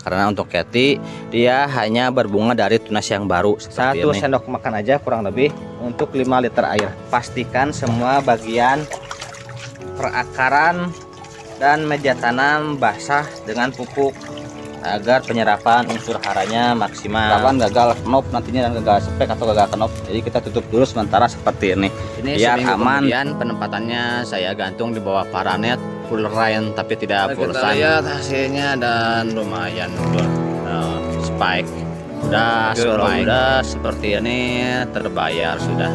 Karena untuk Cathy dia hanya berbunga dari tunas yang baru. 1 sendok makan aja kurang lebih untuk 5 liter air. Pastikan semua bagian perakaran dan media tanam basah dengan pupuk agar penyerapan unsur haranya maksimal. Kapan gagal knop nantinya dan gagal spek atau gagal knop, jadi kita tutup dulu sementara seperti ini. Biar aman. Kemudian penempatannya saya gantung di bawah paranet full rain tapi tidak full sun. Kita lihat hasilnya dan lumayan spike. Sudah seperti ini, terbayar sudah.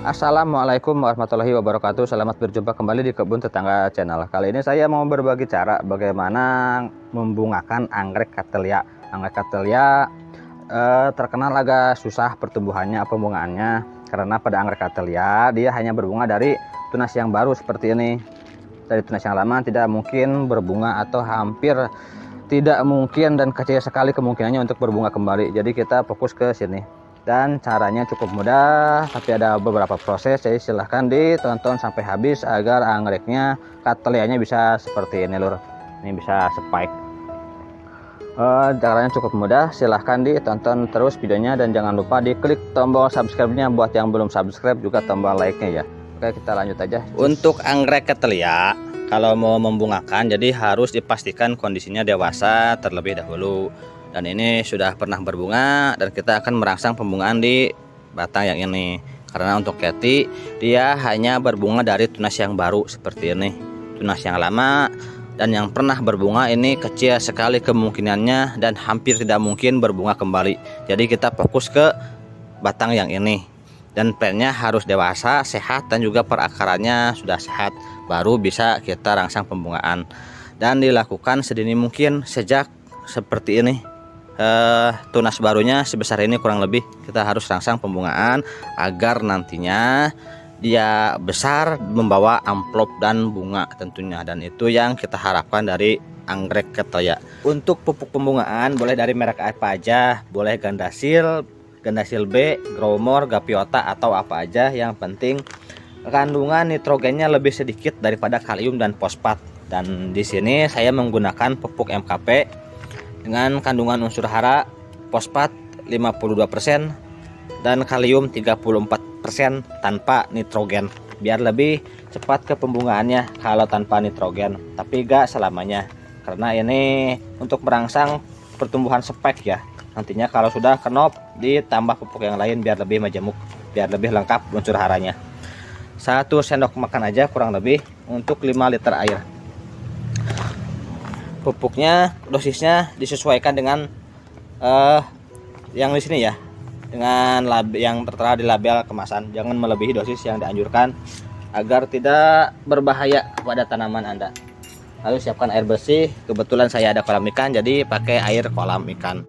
Assalamualaikum warahmatullahi wabarakatuh. Selamat berjumpa kembali di Kebun Tetangga Channel. Kali ini saya mau berbagi cara bagaimana membungakan anggrek Cattleya. Anggrek Cattleya terkenal agak susah pertumbuhannya, pembungaannya, karena pada anggrek Cattleya dia hanya berbunga dari tunas yang baru seperti ini. Dari tunas yang lama tidak mungkin berbunga atau hampir tidak mungkin dan kecil sekali kemungkinannya untuk berbunga kembali. Jadi kita fokus ke sini. Dan caranya cukup mudah, tapi ada beberapa proses, jadi silahkan ditonton sampai habis agar anggreknya Cattleya-nya bisa seperti ini lur. Ini bisa spike. Caranya cukup mudah, silahkan ditonton terus videonya dan jangan lupa diklik tombol subscribe-nya buat yang belum subscribe, juga tombol like-nya ya. Oke, kita lanjut aja. Untuk anggrek Cattleya kalau mau membungakan jadi harus dipastikan kondisinya dewasa terlebih dahulu. Dan ini sudah pernah berbunga dan kita akan merangsang pembungaan di batang yang ini. Karena untuk Cathy dia hanya berbunga dari tunas yang baru seperti ini. Tunas yang lama dan yang pernah berbunga ini kecil sekali kemungkinannya dan hampir tidak mungkin berbunga kembali. Jadi kita fokus ke batang yang ini. Dan plannya harus dewasa, sehat, dan juga perakarannya sudah sehat. Baru bisa kita rangsang pembungaan. Dan dilakukan sedini mungkin sejak seperti ini. Tunas barunya sebesar ini kurang lebih kita harus rangsang pembungaan agar nantinya dia besar membawa amplop dan bunga tentunya, dan itu yang kita harapkan dari anggrek Cattleya. Untuk pupuk pembungaan boleh dari merek apa aja, boleh Gandasil, Gandasil B, Growmore, Gaviota atau apa aja, yang penting kandungan nitrogennya lebih sedikit daripada kalium dan fosfat. Dan di sini saya menggunakan pupuk MKP dengan kandungan unsur hara fosfat 52% dan kalium 34% tanpa nitrogen, biar lebih cepat ke pembungaannya kalau tanpa nitrogen, tapi gak selamanya karena ini untuk merangsang pertumbuhan spike ya. Nantinya kalau sudah kenop ditambah pupuk yang lain biar lebih majemuk, biar lebih lengkap unsur haranya. 1 sendok makan aja kurang lebih untuk 5 liter air. Pupuknya dosisnya disesuaikan dengan yang di sini ya, dengan yang tertera di label kemasan. Jangan melebihi dosis yang dianjurkan agar tidak berbahaya kepada tanaman Anda. Lalu siapkan air bersih. Kebetulan saya ada kolam ikan, jadi pakai air kolam ikan.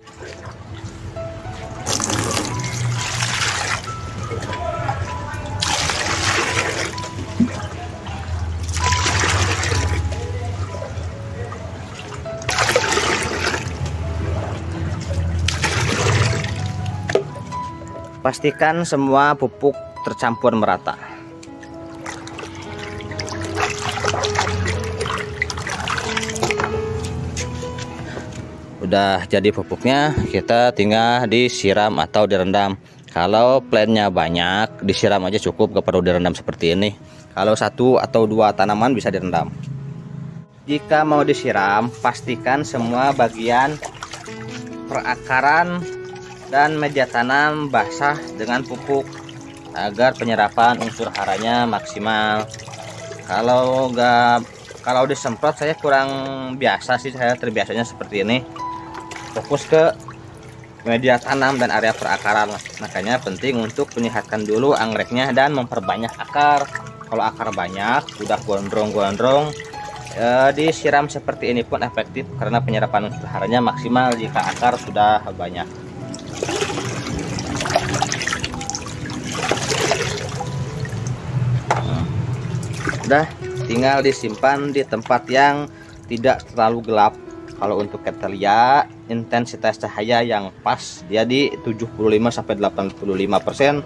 Pastikan semua pupuk tercampur merata. Udah jadi pupuknya, kita tinggal disiram atau direndam. Kalau plannya banyak, disiram aja cukup, gak perlu direndam seperti ini. Kalau 1 atau 2 tanaman bisa direndam. Jika mau disiram, pastikan semua bagian perakaran dan media tanam basah dengan pupuk agar penyerapan unsur haranya maksimal. Kalau disemprot saya kurang biasa sih, saya terbiasanya seperti ini. Fokus ke media tanam dan area perakaran. Makanya penting untuk menyehatkan dulu anggreknya dan memperbanyak akar. Kalau akar banyak udah gondrong-gondrong, disiram seperti ini pun efektif karena penyerapan unsur haranya maksimal jika akar sudah banyak. Udah, tinggal disimpan di tempat yang tidak terlalu gelap. Kalau untuk Cattleya intensitas cahaya yang pas dia di 75-85%,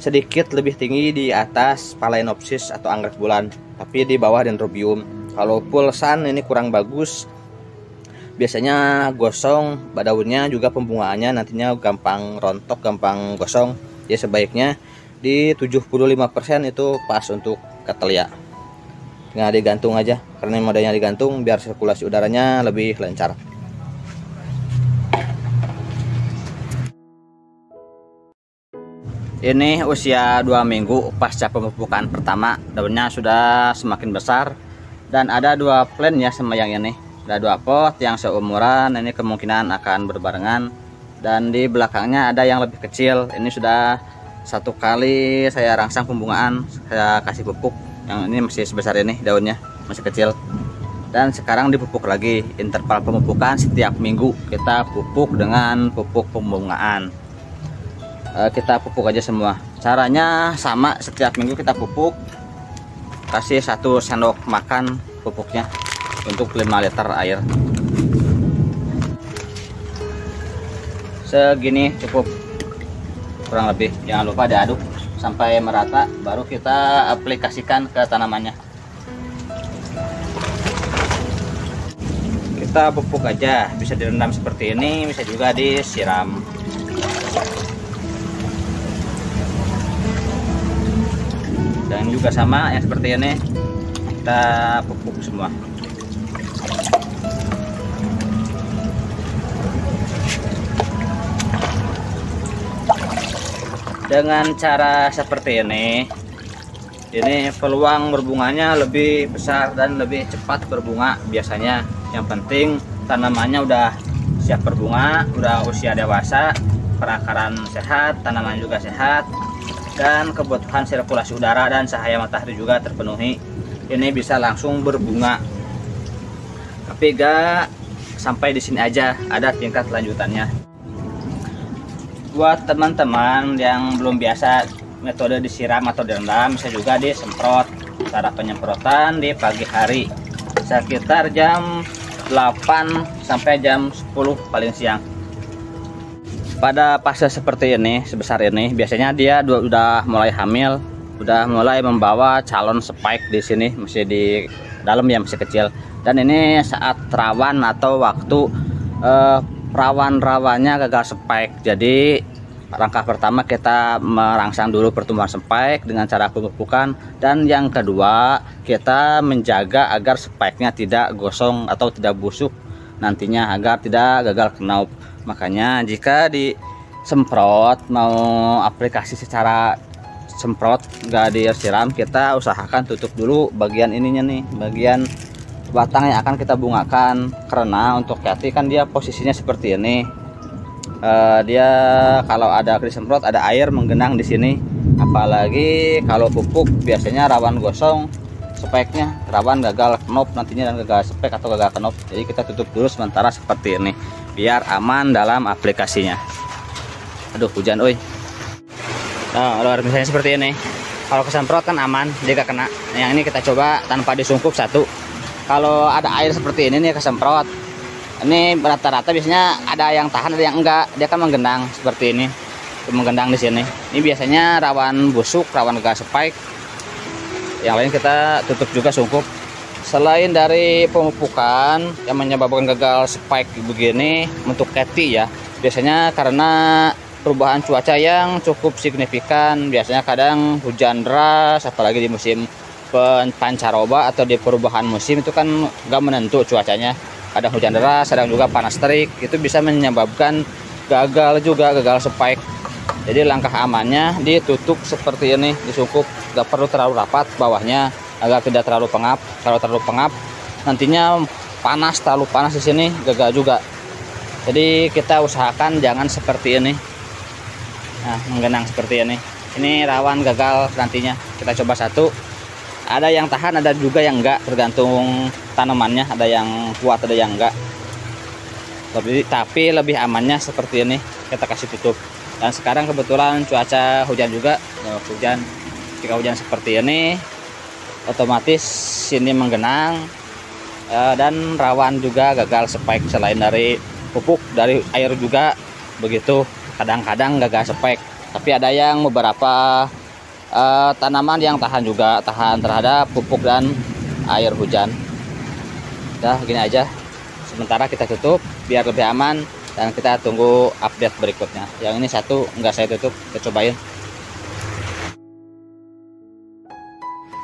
sedikit lebih tinggi di atas Phalaenopsis atau anggrek bulan, tapi di bawah Dendrobium. Kalau full sun ini kurang bagus, biasanya gosong daunnya, juga pembungaannya nantinya gampang rontok, gampang gosong. Ya sebaiknya di 75% itu pas untuk Cattleya. Tinggal digantung aja, karena modenya digantung biar sirkulasi udaranya lebih lancar. Ini usia 2 minggu pasca pemupukan pertama, daunnya sudah semakin besar dan ada 2 plant ya sama yang ini. Ada 2 pot yang seumuran, ini kemungkinan akan berbarengan, dan di belakangnya ada yang lebih kecil. Ini sudah 1 kali saya rangsang pembungaan, saya kasih pupuk. Yang ini masih sebesar ini, daunnya masih kecil, dan sekarang dipupuk lagi. Interval pemupukan setiap minggu kita pupuk dengan pupuk pembungaan. Kita pupuk aja semua, caranya sama, setiap minggu kita pupuk, kasih 1 sendok makan pupuknya untuk 5 liter air. Segini cukup kurang lebih. Jangan lupa diaduk sampai merata, baru kita aplikasikan ke tanamannya. Kita pupuk aja, bisa direndam seperti ini, bisa juga disiram. Dan juga sama yang seperti ini, kita pupuk semua. Dengan cara seperti ini peluang berbunganya lebih besar dan lebih cepat berbunga biasanya. Yang penting tanamannya udah siap berbunga, udah usia dewasa, perakaran sehat, tanaman juga sehat, dan kebutuhan sirkulasi udara dan cahaya matahari juga terpenuhi. Ini bisa langsung berbunga. Tapi gak sampai di sini aja, ada tingkat lanjutannya. Buat teman-teman yang belum biasa metode disiram atau direndam, bisa juga disemprot. Cara penyemprotan di pagi hari sekitar jam 8 sampai jam 10 paling siang. Pada fase seperti ini, sebesar ini, biasanya dia udah mulai hamil, udah mulai membawa calon spike di sini, masih di dalam ya, masih kecil. Dan ini saat rawan atau waktu rawan-rawannya gagal spike. Jadi langkah pertama kita merangsang dulu pertumbuhan spike dengan cara pemupukan, dan yang kedua kita menjaga agar spike-nya tidak gosong atau tidak busuk nantinya, agar tidak gagal knop. Makanya jika disemprot, mau aplikasi secara semprot nggak disiram, kita usahakan tutup dulu bagian ininya nih, bagian batang yang akan kita bungakan. Karena untuk Catty kan dia posisinya seperti ini, dia kalau ada disemprot ada air menggenang di sini, apalagi kalau pupuk biasanya rawan gosong spike-nya, rawan gagal knop nantinya dan gagal spike atau gagal knop. Jadi kita tutup dulu sementara seperti ini biar aman dalam aplikasinya. Aduh, hujan oi. Nah, kalau misalnya seperti ini, kalau kesemprot kan aman, dia gak kena. Yang ini kita coba tanpa disungkup satu. Kalau ada air seperti ini nih kesemprot, ini rata-rata biasanya ada yang tahan, ada yang enggak. Dia kan menggenang seperti ini, menggenang di sini. Ini biasanya rawan busuk, rawan gagal spike. Yang lain kita tutup juga sungkup. Selain dari pemupukan yang menyebabkan gagal spike begini untuk Catty ya, biasanya karena perubahan cuaca yang cukup signifikan. Biasanya kadang hujan deras, apalagi di musim pancaroba atau di perubahan musim itu kan nggak menentu cuacanya. Kadang hujan deras, kadang juga panas terik, itu bisa menyebabkan gagal spike. Jadi langkah amannya ditutup seperti ini, disungkup, nggak perlu terlalu rapat bawahnya agar tidak terlalu pengap. Kalau terlalu pengap nantinya panas, terlalu panas di sini gagal juga. Jadi kita usahakan jangan seperti ini. Nah, menggenang seperti ini. Ini rawan gagal nantinya. Kita coba satu. Ada yang tahan, ada juga yang enggak, tergantung tanamannya. Ada yang kuat, ada yang enggak. Tapi lebih amannya seperti ini. Kita kasih tutup. Dan sekarang kebetulan cuaca hujan juga. Hujan. Jika hujan seperti ini, otomatis sini menggenang dan rawan juga gagal spike. Selain dari pupuk, dari air juga begitu, kadang-kadang gagal spike. Tapi ada yang beberapa tanaman yang tahan juga, tahan terhadap pupuk dan air hujan. Dah gini aja, sementara kita tutup biar lebih aman, dan kita tunggu update berikutnya. Yang ini satu enggak saya tutup, kita cobain.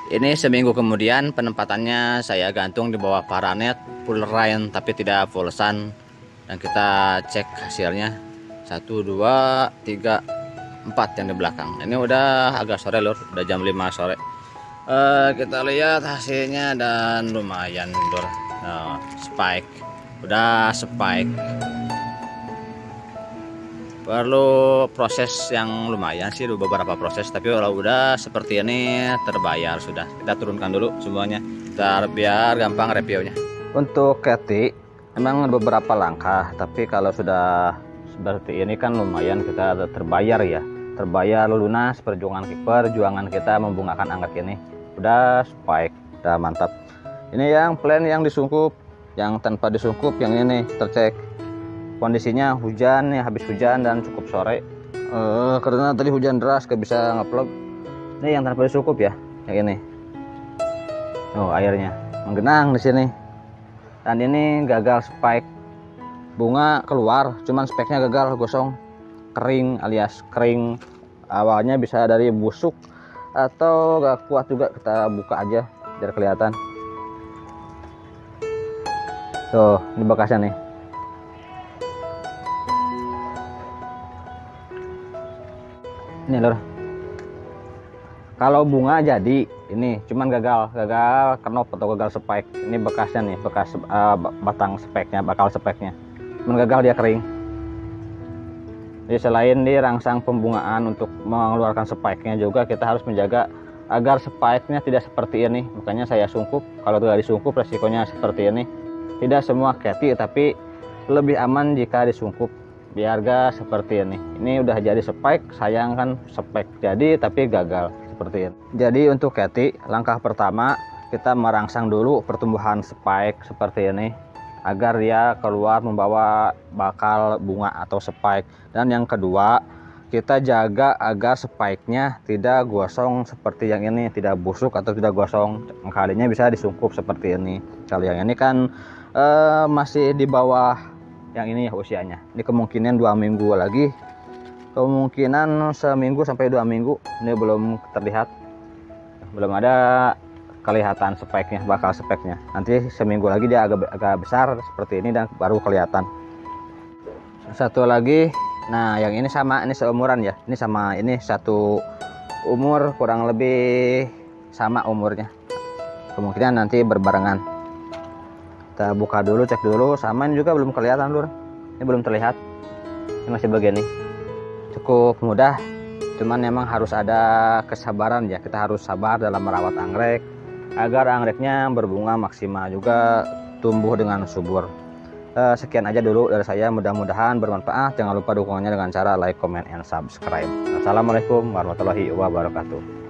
Ini seminggu kemudian penempatannya saya gantung di bawah paranet full rain tapi tidak full sun, dan kita cek hasilnya 1 2 3 4 yang di belakang. Ini udah agak sore lur, udah jam 5 sore. Kita lihat hasilnya dan lumayan lur. Spike, udah spike. Perlu proses yang lumayan sih, beberapa proses, tapi kalau udah seperti ini terbayar sudah. Kita turunkan dulu semuanya biar gampang reviewnya. Untuk Catty memang beberapa langkah, tapi kalau sudah seperti ini kan lumayan kita terbayar ya, terbayar lunas perjuangan kita membungakan anggrek ini. Udah spike, udah mantap. Ini yang plain, yang disungkup, yang tanpa disungkup yang ini tercek. Kondisinya hujan ya, habis hujan dan cukup sore, karena tadi hujan deras gak bisa ngevlog. Ini yang tanpa disungkup ya, yang ini. Airnya menggenang di sini. Dan ini gagal spike, bunga keluar, cuman speknya gagal, gosong, kering alias kering. Awalnya bisa dari busuk atau gak kuat juga, kita buka aja biar kelihatan. Tuh, ini bekasnya nih. Ini lur, kalau bunga jadi ini cuman gagal kenop atau gagal spike. Ini bekasnya nih, bekas batang speknya, bakal speknya cuman gagal, dia kering. Jadi selain dirangsang pembungaan untuk mengeluarkan spike-nya, juga kita harus menjaga agar spike-nya tidak seperti ini. Makanya saya sungkup. Kalau tidak disungkup resikonya seperti ini. Tidak semua Catty, tapi lebih aman jika disungkup biar gak seperti ini. Ini udah jadi spike, sayang kan spike jadi tapi gagal seperti ini. Jadi untuk Catty, langkah pertama kita merangsang dulu pertumbuhan spike seperti ini agar dia keluar membawa bakal bunga atau spike. Dan yang kedua, kita jaga agar spike-nya tidak gosong seperti yang ini, tidak busuk atau tidak gosong. Kalinya bisa disungkup seperti ini. Kalau yang ini kan masih di bawah yang ini ya usianya. Ini kemungkinan 2 minggu lagi, kemungkinan seminggu sampai 2 minggu. Ini belum terlihat, belum ada kelihatan speknya, bakal speknya. Nanti seminggu lagi dia agak besar seperti ini dan baru kelihatan. Satu lagi, nah yang ini sama, ini seumuran ya, ini sama ini satu umur, kurang lebih sama umurnya, kemungkinan nanti berbarengan. Kita buka dulu, cek dulu, samain juga belum kelihatan lur. Ini belum terlihat, ini masih begini. Cukup mudah, cuman memang harus ada kesabaran ya. Kita harus sabar dalam merawat anggrek agar anggreknya berbunga maksimal, juga tumbuh dengan subur. Sekian aja dulu dari saya, mudah-mudahan bermanfaat. Jangan lupa dukungannya dengan cara like, comment, and subscribe. Assalamualaikum warahmatullahi wabarakatuh.